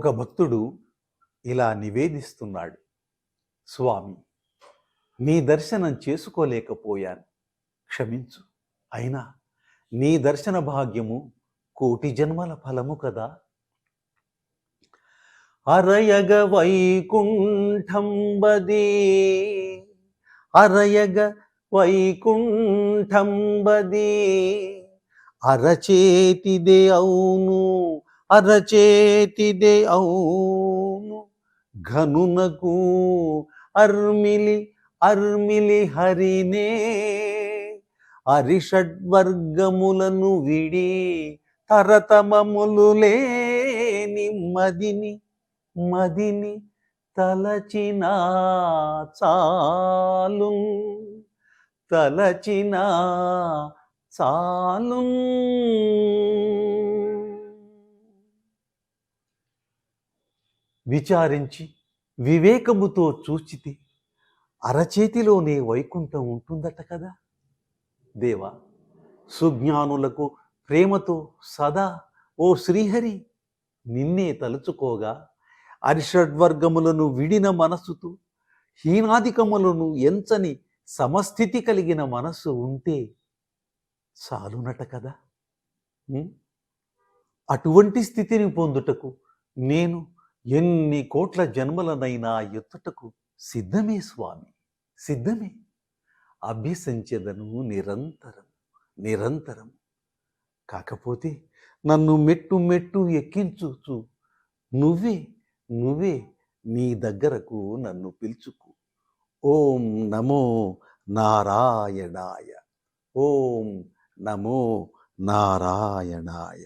ఒక భక్తుడు ఇలా నివేదిస్తున్నాడు. స్వామి, నీ దర్శనం చేసుకోలేకపోయాను, క్షమించు. అయినా నీ దర్శన భాగ్యము కోటి జన్మల ఫలము కదా. అరయగ వైకుంఠంబది, అరయగ వైకుంఠంబది, అరచేతిదే అవును, అరచేతిదే అవును, ఘనునకు అర్మిలి అర్మిలి హరినే, అరిషడ్వర్గములను విడి తరతమములు లేని మదిని మదిని తలచిన చాలు, తలచిన చాలు. విచారించి వివేకముతో చూచితే అరచేతిలోనే వైకుంఠం ఉంటుందట కదా. దేవా, సుజ్ఞానులకు ప్రేమతో సదా ఓ శ్రీహరి నిన్నే తలుచుకోగా, అరిషడ్వర్గములను విడిన మనస్సుతో హీనాధికములను ఎంచని సమస్థితి కలిగిన మనస్సు ఉంటే చాలునట కదా. అటువంటి స్థితిని పొందుటకు నేను ఎన్ని కోట్ల జన్మలనైనా ఎత్తుటకు సిద్ధమే స్వామి, సిద్ధమే. అభ్యసించెదను నిరంతరం నిరంతరం. కాకపోతే నన్ను మెట్టు మెట్టు ఎక్కించుచు నువ్వే నువ్వే నీ దగ్గరకు నన్ను పిలుచుకు. ఓం నమో నారాయణాయ, ఓం నమో నారాయణాయ.